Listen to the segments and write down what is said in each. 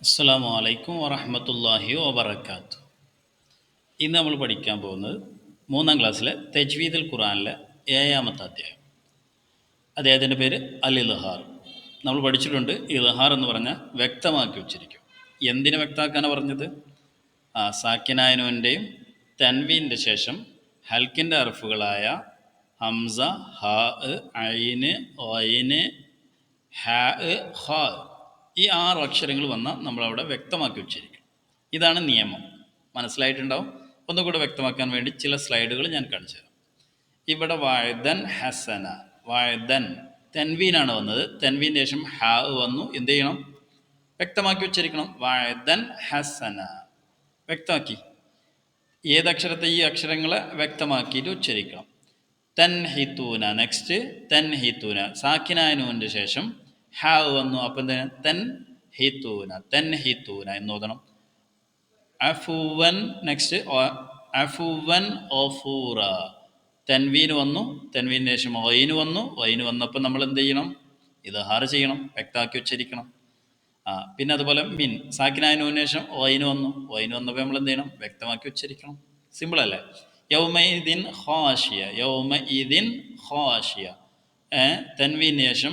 അസ്സലാമു അലൈക്കും വറഹ്മത്തുള്ളാഹി വബറകാത്ത്. ഇന്ന് നമ്മൾ പഠിക്കാൻ പോകുന്നത് മൂന്നാം ക്ലാസ്സിലെ തജ്വീദുൽ ഖുർആനിലെ ഏഴാമത്തെ അധ്യായം. അദ്ദേഹത്തിൻ്റെ പേര് അൽ ഇൽഹാർ. നമ്മൾ പഠിച്ചിട്ടുണ്ട് ഇൽഹാർ എന്ന് പറഞ്ഞാൽ വ്യക്തമാക്കി ഉച്ചരിക്കും. എന്തിനെ വ്യക്തമാക്കാനാണ് പറഞ്ഞത്? സാക്കിനായനുവിൻ്റെയും തൻവീൻ്റെ ശേഷം ഹൽക്കിൻ്റെ അർഫുകളായ ഹംസ, ഹ, ഐന്, ഒയിന്, ഹ, ഹ ഈ 6 അക്ഷരങ്ങൾ വന്നാൽ നമ്മളവിടെ വ്യക്തമാക്കി ഉച്ചരിക്കും. ഇതാണ് നിയമം. മനസ്സിലായിട്ടുണ്ടാവും. ഒന്നുകൂടെ വ്യക്തമാക്കാൻ വേണ്ടി ചില സ്ലൈഡുകൾ ഞാൻ കാണിച്ചു തരാം. ഇവിടെ വാഴദൻ ഹസന, വാഴദൻ തെൻവീനാണ് വന്നത്. തെൻവീൻ്റെ ശേഷം ഹ വന്നു. എന്ത് ചെയ്യണം? വ്യക്തമാക്കി ഉച്ചരിക്കണം. വാഴദൻ ഹസന വ്യക്തമാക്കി. ഏതക്ഷരത്തെ ഈ അക്ഷരങ്ങളെ വ്യക്തമാക്കിയിട്ട് ഉച്ചരിക്കണം. തൻഹിത്തൂന, നെക്സ്റ്റ് തൻഹിത്തൂന, സാക്കിനായ നൂനിൻ്റെ ശേഷം ഹ വന്നു. അപ്പം എന്താണ്? തൻഹിത്തൂന, തൻഹിത്തൂന എന്ന് ഓതണം. അഫുവൻ, നെക്സ്റ്റ് അഫുവൻ ഓഫൂറ, തൻവീന് വന്നു. തൻവീന് ശേഷം ഒയിന് വന്നു. ഒയിന് വന്നപ്പോൾ നമ്മൾ എന്ത് ചെയ്യണം? ഇദ്ഹാർ ചെയ്യണം, വ്യക്തമാക്കി ഉച്ചരിക്കണം. പിന്നെ അതുപോലെ മിൻ, സാക്കിനായ നൂനിന് ശേഷം ഒയിന് വന്നു. ഒയിന് വന്നപ്പോൾ നമ്മൾ എന്ത് ചെയ്യണം? വ്യക്തമാക്കി ഉച്ചരിക്കണം. സിമ്പിൾ അല്ലേ? യൗമഇദിൻ ഖാശിയ, യൗമഇദിൻ ഖാശിയ, തൻവീന് ശേഷം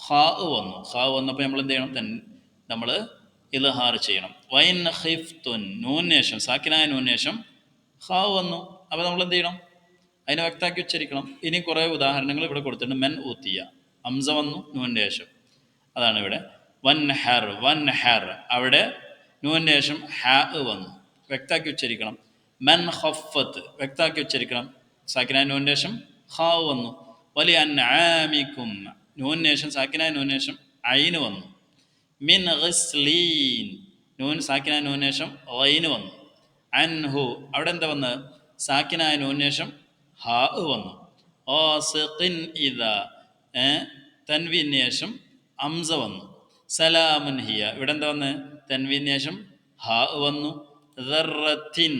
ഖാ വന്നു. ഖാ വന്നപ്പോൾ നമ്മൾ എന്ത് ചെയ്യണം? നമ്മൾ ഇൽഹാർ ചെയ്യണം. വൈൻ ഖിഫ്തുൻ, നൂനിന് ശേഷം സാക്കിനായ നൂനിന് ശേഷം ഖാ വന്നു. അപ്പോൾ നമ്മൾ എന്ത് ചെയ്യണം? അതിനെ വ്യക്തമാക്കി ഉച്ചരിക്കണം. ഇനി കുറേ ഉദാഹരണങ്ങൾ ഇവിടെ കൊടുത്തിട്ടുണ്ട്. മെൻ ഊത്തിയ, ഹംസ വന്നു നൂനിൻ്റെ ശേഷം, അതാണ് ഇവിടെ. വൻ ഹർ, വൻ ഹർ, അവിടെ നൂനിൻ്റെ ശേഷം ഹ വന്നു, വ്യക്തമാക്കി ഉച്ചരിക്കണം. മൻ ഖഫത്ത്, വ്യക്തമാക്കി ഉച്ചരിക്കണം. സാക്കിനായ നൂനിൻ്റെ ശേഷം ഖാ വന്നു. വലിയ അൻആമിക്കും, നൂനിന് ശേഷം സാക്കിനായ നൂനിന് ശേഷം ഐന് വന്നു. മിൻ ഗിസ്ലീൻ, നൂൻ സാക്കിനായ നൂനിന് ശേഷം ഐന് വന്നു. അൻഹു, അവിടെ എന്താ വന്നത്? സാക്കിനായ നൂനിന് ശേഷം ഹാ വന്നു. ഓസിഖിൻ ഇദ, തൻവീന് ശേഷം ഹംസ വന്നു. സലാമുൻ ഹിയ, ഇവിടെ എന്താ വന്നത്? തൻവീന് ശേഷം ഹാ വന്നു. ദർറത്തിൻ,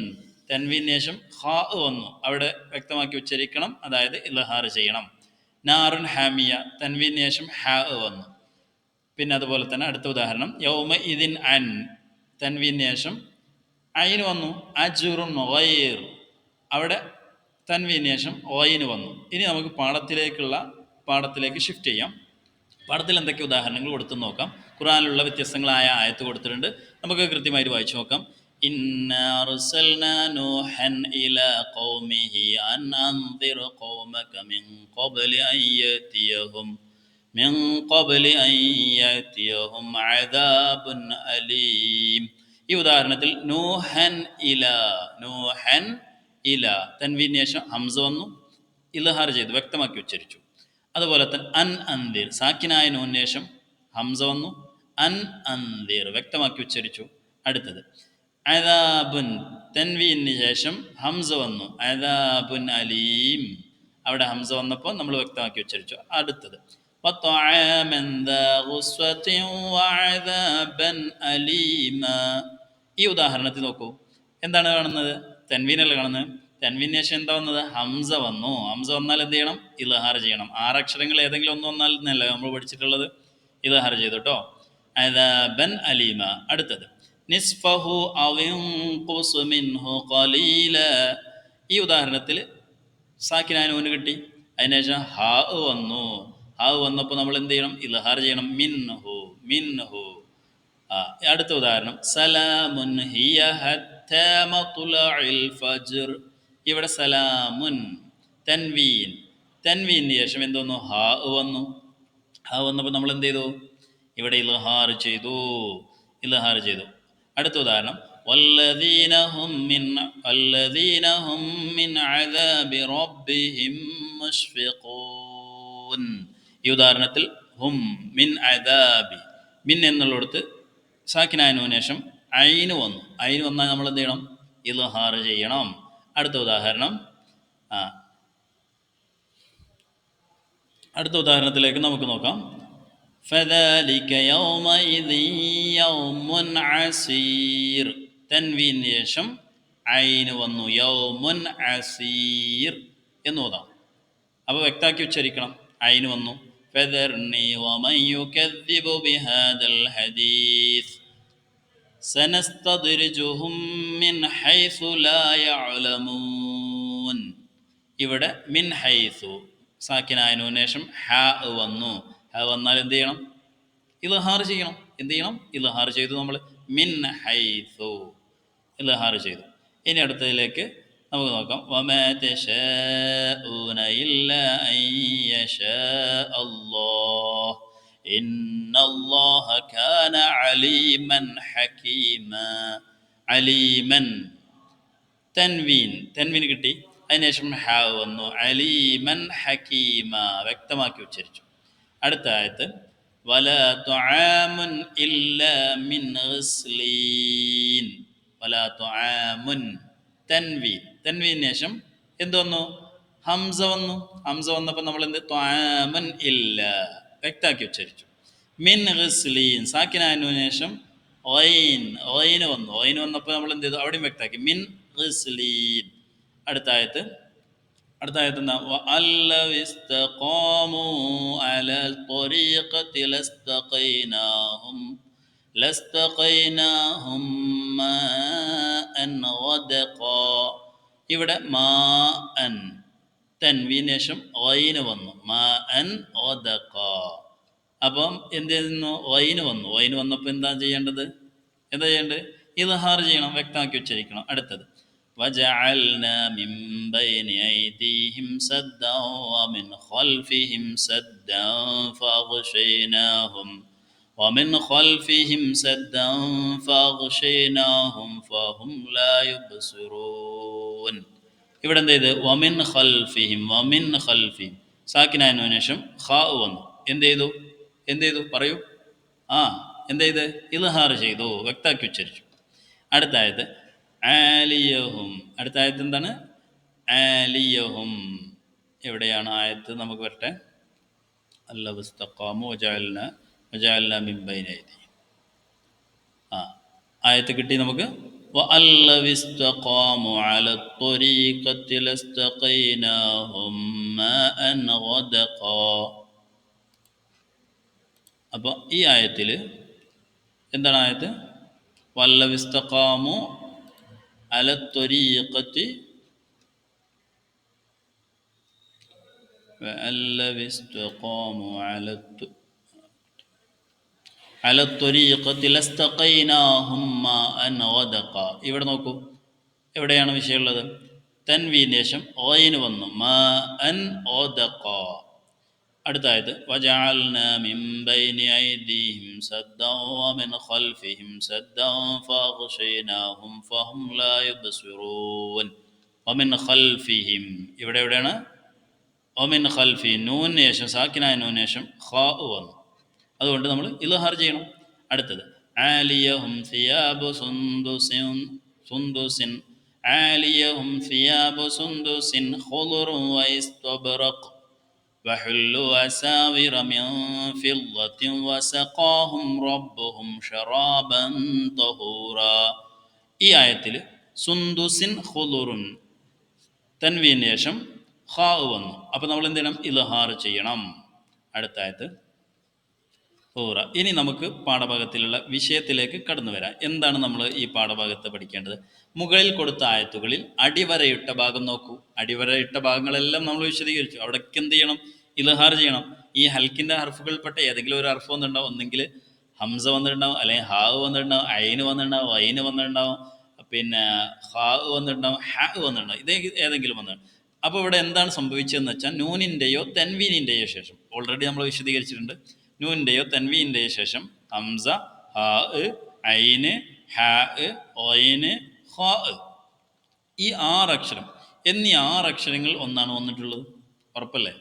തൻവീന് ശേഷം ഹാ വന്നു, അവിടെ വ്യക്തമാക്കി ഉച്ചരിക്കണം, അതായത് ഇൽഹാർ ചെയ്യണം. നാറുൻ ഹാമിയ, തൻവീന് ശേഷം ഹ വന്നു. പിന്നെ അതുപോലെ തന്നെ അടുത്ത ഉദാഹരണം യൗമ ഇതിൻ അൻ, തൻവീന് ശേഷം ഐന് വന്നു. അജുറുൻ ഗൈർ, അവിടെ തൻവീന് ശേഷം ഓയിന് വന്നു. ഇനി നമുക്ക് പാഠത്തിലേക്ക് ഷിഫ്റ്റ് ചെയ്യാം. പാഠത്തിൽ എന്തൊക്കെ ഉദാഹരണങ്ങൾ കൊടുത്തെന്ന് നോക്കാം. ഖുർആനിലുള്ള വ്യത്യസ്തങ്ങളായ ആയത്ത് കൊടുത്തിട്ടുണ്ട്. നമുക്ക് കൃത്യമായിട്ട് വായിച്ചു നോക്കാം. ഇന്നാ അർസൽനാ നൂഹൻ ഇലാ ഖൗമിഹി അൻ അൻദിർ ഖൗമക മിൻ ഖബ്ലി അൻ യഅതിയഹും അദാബുൻ അലീം. ഈ ഉദാഹരണത്തിൽ നൂഹൻ ഇല, തൻവീന് ശേഷം ഹംസ വന്നു, ഇൽഹാർ ചെയ്തു, വ്യക്തമാക്കി ഉച്ചരിച്ചു. അതുപോലെ തന്നെ അൻ അന്തിർ, സാക്കിനായ നൂനിന് ശേഷം ഹംസ വന്നു. അൻ അന്തിർ, വ്യക്തമാക്കി ഉച്ചരിച്ചു. അടുത്തത് അദാബുൻ, തൻവീന് ശേഷം ഹംസ വന്നു. അദാബുൻ അലീം, അവിടെ ഹംസ വന്നപ്പോൾ നമ്മൾ വ്യക്തമാക്കി ഉച്ചരിച്ചു. അടുത്തത് വതഅമൻ ദാ ഗുസ്വതിൻ വഅദാബൻ അലീമ. ഈ ഉദാഹരണത്തിൽ നോക്കൂ, എന്താണ് കാണുന്നത്? തൻവീനല്ല കാണുന്നത്. തൻവീന് ശേഷം എന്താ വന്നത്? ഹംസ വന്നു. ഹംസ വന്നാൽ എന്ത് ചെയ്യണം? ഇൽഹാർ ചെയ്യണം. 6 അക്ഷരങ്ങൾ ഏതെങ്കിലും ഒന്ന് വന്നാൽ എന്നല്ലേ നമ്മൾ പഠിച്ചിട്ടുള്ളത്? ഇൽഹാർ ചെയ്തു കേട്ടോ. അദാബൻ അലീമ. അടുത്തത് നിസ്ഫഹു ഔ ഇൻഖുസ് മിൻഹു ഖലീല. ഈ ഉദാഹരണത്തിൽ സാക്കിനായ നൂന് കിട്ടി, അതിനുശേഷം ഹാ വന്നു. ഹാ വന്നപ്പോൾ നമ്മൾ എന്ത് ചെയ്യണം? ഇൽഹാർ ചെയ്യണം. മിൻഹു. അടുത്ത ഉദാഹരണം സലാമുൻ ഹിയ ഹത്താ മത്ലഇൽ ഫജ്ർ. ഇവിടെ സലാമുൻ, തൻവീന് ശേഷം എന്തോന്നു? ഹാ വന്നു. ഹാ വന്നപ്പോൾ നമ്മൾ എന്ത് ചെയ്തു? ഇവിടെ ഇൽഹാർ ചെയ്തു. അടുത്ത ഉദാഹരണം വല്ലദീന ഹും മിൻ അദാബി റബ്ബിഹിം മുശ്ഫിഖൂൻ. ഈ ഉദാഹരണത്തിൽ ഹും മിൻ അദാബി, മിൻ എന്നുള്ളിടത്ത് സാക്കിനായ നൂനിന് ശേഷം ഐന് വന്നു. ഐന് വന്നാൽ നമ്മൾ എന്ത് ചെയ്യണം? ഇൽഹാർ ചെയ്യണം. അടുത്ത ഉദാഹരണത്തിലേക്ക് നമുക്ക് നോക്കാം. ഫദാലിക യൗമഇദിൻ യൗമുൻ അസീർ, തൻവീന് ശേഷം ഐന് വന്നു. യൗമുൻ അസീർ എന്ന് ഓതാം. അപ്പോൾ വ്യക്തമാക്കി ഉച്ചരിക്കണം. ഐന് വന്നു. ഫദർനി വമൻ യുകദ്ദിബു ബിഹാദൽ ഹദീസ്. സനസ്തദ്രിജുഹും മിൻ ഹൈസു ലാ യഅലമൂൻ. ഇവിടെ മിൻ ഹൈസു സാക്കിനായ നൂന് ശേഷം ഹ വന്നു. ഹ വന്നാൽ എന്ത് ചെയ്യണം? ഇൽഹാർ ചെയ്യണം. എന്ത് ചെയ്യണം? ഇൽഹാർ ചെയ്തു. നമ്മൾ മിൻ ഹൈസു ഇൽഹാർ ചെയ്തു. ഇനി അടുത്തതിലേക്ക് നമുക്ക് നോക്കാം. വമാ തശാഊന ഇല്ലാ അൻ യശാ അല്ലാഹ് ഇന്നല്ലാഹ കാന അലീമൻ ഹകീമാ. അലീമൻ തൻവീൻ കിട്ടി. അതിനുശേഷം ഹ വന്നു. അലീമൻ ഹകീമ വ്യക്തമാക്കി ഉച്ചരിച്ചു. അടുത്ത ആയത്ത് വലാ തുആമുൻ ഇല്ലാ മിൻ ഗിസ്ലീൻ. വലാ തുആമുൻ തൻവീന് ശേഷം എന്ത് വന്നു? ഹംസ വന്നു. ഹംസ വന്നപ്പോൾ നമ്മൾ എന്ത്? തുആമുൻ ഇല്ല വ്യക്തമാക്കി ഉച്ചരിച്ചു. മിൻ ഗിസ്ലീൻ സാക്കിനായതിനു ശേഷം ഓയിന് വന്നു. ഓയിന് വന്നപ്പോൾ നമ്മൾ എന്ത് ചെയ്തു? അവിടെയും വ്യക്തമാക്കി മിൻ ഗിസ്ലീൻ. അടുത്ത ആയത്ത് എന്താ? വഅല്ലൗ ഇസ്തഖാമൂ അലൽ ത്വരീഖത്തി ലസ്തഖൈനാഹും മാഅൻ ഗദഖാ. ഇവിടെ മാഅൻ തൻവീന് ശേഷം ഗൈന് വന്നു. മാഅൻ ഗദഖാ. അപ്പം എന്ത് ചെയ്യുന്നു? ഗൈന് വന്നു. ഗൈന് വന്നപ്പോൾ എന്താ ചെയ്യേണ്ടത്? ഇൽഹാർ ചെയ്യണം, വ്യക്തമാക്കി ഉച്ചരിക്കണം. അടുത്തത് وجعلنا من بين أيديهم سدا ومن خلفهم سدا فأغشيناهم فهم لا يبصرون. ഇവിടെ എന്ത് ചെയ്ത്? വമിൻ ഖൽഫിഹിം സാക്കിനായതിനു ശേഷം ഖാ വന്നു. എന്ത് ചെയ്തു? പറയൂ. എന്ത് ചെയ്ത്? ഇൽഹാർ ചെയ്തു, വ്യക്തമാക്കി ഉച്ചരിച്ചു. അടുത്ത ആയത്ത് ആലിയഹും. അടുത്ത ആയത്ത് എന്താണ്? ആലിയഹും. എവിടെയാണ് ആയത്ത്? നമുക്ക് വരട്ടെ. അല്ലൗ ഇസ്തഖാമു വജഅൽനാ മിൻ ബൈനി അയ്ദിഹിം. ആയത്ത് കിട്ടി നമുക്ക്. വഅല്ലൗ ഇസ്തഖാമു അലത് ത്വരീഖത്തി ലസ്തഖൈനാഹും മാഅൻ ഗദഖാ. അപ്പോൾ ഈ ആയത്തിൽ എന്താണ് ആയത്ത്? വഅല്ലൗ ഇസ്തഖാമു അലത്തൊരീഖത്തി ലസ്തഖൈനാഹും മാഅൻ ഗദഖാ. ഇവിടെ നോക്കൂ, എവിടെയാണ് വിഷയമുള്ളത്? തൻവീന് ശേഷം ഓയിന് വന്നു. മാഅൻ ഗദഖാ. അടുത്ത ആയത്ത് വജഅൽനാ മിൻ ബൈനി അയ്ദിഹിം സദ്ദൻ വമിൻ ഖൽഫിഹിം സദ്ദൻ ഫഅഗ്ശൈനാഹും ഫഹും ലാ യുബ്സിറൂൻ. വമിൻ ഖൽഫിഹിം എവിടെയാണ്? വമിൻ ഖൽഫി നൂന് ശേഷം സാക്കിനായ നൂന് ശേഷം ഖാ വന്നു. അതുകൊണ്ട് നമ്മൾ ഇൽഹാർ ചെയ്യണം. അടുത്തത് ആലിയഹും സിയാബു സുന്ദുസിൻ ആലിയഹും സിയാബു സുന്ദുസിൻ ഖുളുറുൻ വഇസ്തബ്റഖ് وحلوا أساور من فضة وسقاهم ربهم شرابا طهورا. ഈ ആയത്തിൽ സുന്ദുസിൻ ഖുളുറുൻ തൻവീന് ശേഷം ഖാ വന്നു. അപ്പോൾ നമ്മൾ എന്ത് ചെയ്യണം? ഇൽഹാർ ചെയ്യണം. അടുത്ത ആയത്ത് ഹൂറ. ഇനി നമുക്ക് പാഠഭാഗത്തിലുള്ള വിഷയത്തിലേക്ക് കടന്നു വരാം. എന്താണ് നമ്മൾ ഈ പാഠഭാഗത്ത് പഠിക്കേണ്ടത്? മുകളിൽ കൊടുത്ത ആയത്തുകളിൽ അടിവരയിട്ട ഭാഗം നോക്കൂ. അടിവരയിട്ട ഭാഗങ്ങളെല്ലാം നമ്മൾ വിശദീകരിച്ചു. അവിടേക്ക് എന്ത് ചെയ്യണം? ഇൽഹാർ ചെയ്യണം. ഈ ഹൽക്കിൻ്റെ ഹർഫുകൾപ്പെട്ട ഏതെങ്കിലും ഒരു ഹർഫ് വന്നിട്ടുണ്ടാവും. ഒന്നെങ്കിൽ ഹംസ വന്നിട്ടുണ്ടാവും, അല്ലെങ്കിൽ ഹാവ് വന്നിട്ടുണ്ടാവും, ഐന് വന്നിട്ടുണ്ടാവും, വൈന് വന്നിട്ടുണ്ടാവും, പിന്നെ ഹാ വന്നിട്ടുണ്ടാവും, ഹ വന്നിട്ടുണ്ടാവും. ഇത് ഏതെങ്കിലും വന്നിട്ടുണ്ട്. അപ്പോൾ ഇവിടെ എന്താണ് സംഭവിച്ചതെന്ന് വെച്ചാൽ നൂനിൻ്റെയോ തൻവീനിൻ്റെയോ ശേഷം ഓൾറെഡി നമ്മൾ വിശദീകരിച്ചിട്ടുണ്ട്. നൂനിൻ്റെയോ തൻവീനിൻ്റെയോ ശേഷം ഹംസ, ഹാ, ഐന്, ഹ, ഒയിന്, ഹാ ഈ 6 അക്ഷരം എന്നീ 6 അക്ഷരങ്ങൾ ഒന്നാണ് വന്നിട്ടുള്ളത്. ഉറപ്പല്ലേ?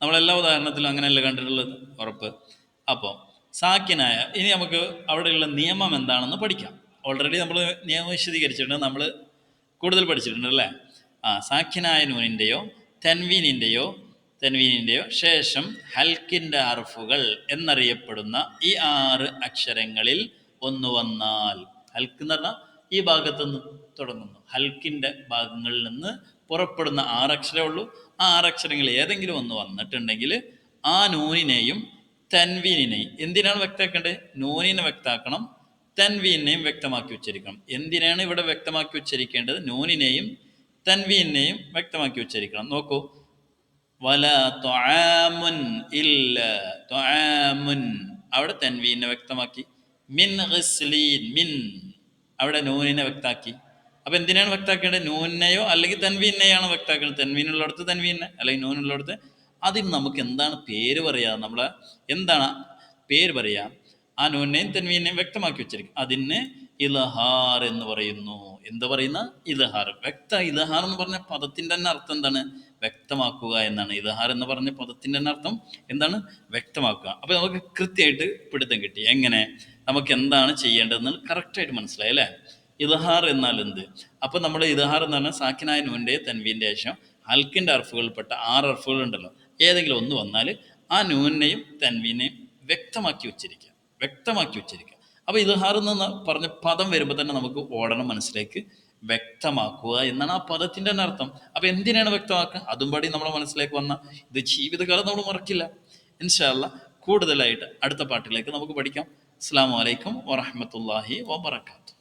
നമ്മളെല്ലാ ഉദാഹരണത്തിലും അങ്ങനെയല്ല കണ്ടിട്ടുള്ളത്. ഉറപ്പ്. അപ്പോൾ സാക്കിനായ ഇനി നമുക്ക് അവിടെയുള്ള നിയമം എന്താണെന്ന് പഠിക്കാം. ഓൾറെഡി നമ്മൾ നിയമം വിശദീകരിച്ചിട്ടുണ്ട്, നമ്മൾ കൂടുതൽ പഠിച്ചിട്ടുണ്ട് അല്ലേ? സാക്കിനായ നൂനിൻ്റെയോ തൻവീനിൻ്റെയോ ശേഷം ഹൽക്കിൻ്റെ ഹർഫുകൾ എന്നറിയപ്പെടുന്ന ഈ 6 അക്ഷരങ്ങളിൽ ഒന്ന് വന്നാൽ, ഹൽക്ക് എന്ന് പറഞ്ഞാൽ ഈ ഭാഗത്തു നിന്ന് തുടങ്ങുന്നു, ഹൽക്കിൻ്റെ ഭാഗങ്ങളിൽ നിന്ന് പുറപ്പെടുന്ന 6 അക്ഷരമേ ഉള്ളൂ. ആ 6 അക്ഷരങ്ങൾ ഏതെങ്കിലും ഒന്ന് വന്നിട്ടുണ്ടെങ്കിൽ ആ നൂനിനെയും തൻവീനിനെയും എന്തിനാണ് വ്യക്തമാക്കേണ്ടത്? നൂനിനെ വ്യക്തമാക്കണം, തൻവീനെയും വ്യക്തമാക്കി ഉച്ചരിക്കണം. എന്തിനാണ് ഇവിടെ വ്യക്തമാക്കി ഉച്ചരിക്കേണ്ടത്? നൂനിനെയും തൻവീനെയും വ്യക്തമാക്കി ഉച്ചരിക്കണം. നോക്കൂ, വല ത്വആമുൻ ഇല്ല ത്വആമുൻ, അവിടെ തൻവീനെ വ്യക്തമാക്കി. മിൻ ഗിസ്ലീൻ, മിൻ, അവിടെ നൂനിനെ വ്യക്താക്കി. അപ്പൊ എന്തിനാണ് വ്യക്താക്കേണ്ടത്? നൂനെയോ അല്ലെങ്കിൽ തൻവീനെയാണോ വ്യക്താക്കേണ്ടത്? തൻവീനുള്ളിടത്ത് തൻവീനെ, അല്ലെങ്കിൽ നൂനുള്ളിടത്ത്. അതിന് നമുക്ക് എന്താണ് പേര് പറയാ? നമ്മളെ എന്താണ് പേര് പറയാ? ആ നൂനെയും തൻവീനെയും വ്യക്തമാക്കി വെച്ചിരിക്കും. അതിന് ഇൽഹാർ എന്ന് പറയുന്നു. എന്ത് പറയുന്ന? ഇൽഹാർ. ഇൽഹാർ എന്ന് പറഞ്ഞ പദത്തിന്റെ തന്നെ അർത്ഥം എന്താണ്? വ്യക്തമാക്കുക എന്നാണ്. ഇൽഹാർ എന്ന് പറഞ്ഞ പദത്തിന്റെ തന്നെ അർത്ഥം എന്താണ്? വ്യക്തമാക്കുക. അപ്പൊ നമുക്ക് കൃത്യമായിട്ട് പിടുത്തം കിട്ടി. എങ്ങനെ നമുക്ക് എന്താണ് ചെയ്യേണ്ടതെന്ന് കറക്റ്റായിട്ട് മനസ്സിലായി അല്ലേ? ഇൽഹാർ എന്നാൽ എന്ത്? അപ്പൊ നമ്മുടെ ഇൽഹാർ എന്ന് പറഞ്ഞാൽ സാക്കിനായ നൂന്റെ തൻവീന്റെ ശേഷം ഹൽക്കിന്റെ അർഫുകൾപ്പെട്ട 6 അർഫുകൾ ഉണ്ടല്ലോ, ഏതെങ്കിലും ഒന്ന് വന്നാൽ ആ നൂനെയും തൻവീനെയും വ്യക്തമാക്കി ഉച്ചരിക്കുക. അപ്പൊ ഇൽഹാർ എന്ന് പറഞ്ഞ പദം വരുമ്പോൾ തന്നെ നമുക്ക് ഓടണം മനസ്സിലേക്ക്, വ്യക്തമാക്കുക എന്നാണ് ആ പദത്തിന്റെ തന്നെ അർത്ഥം. അപ്പൊ എന്തിനാണ് വ്യക്തമാക്കുക? അതും പാടി നമ്മളെ മനസ്സിലേക്ക് വന്ന ഇത് ജീവിതകാലം നമ്മൾ മറക്കില്ല. ഇൻഷാ അല്ലാഹ് കൂടുതലായിട്ട് അടുത്ത പാട്ടിലേക്ക് നമുക്ക് പഠിക്കാം. അസ്സലാമു അലൈക്കും വറഹ്മത്തുള്ളാഹി വബറകാതുഹു.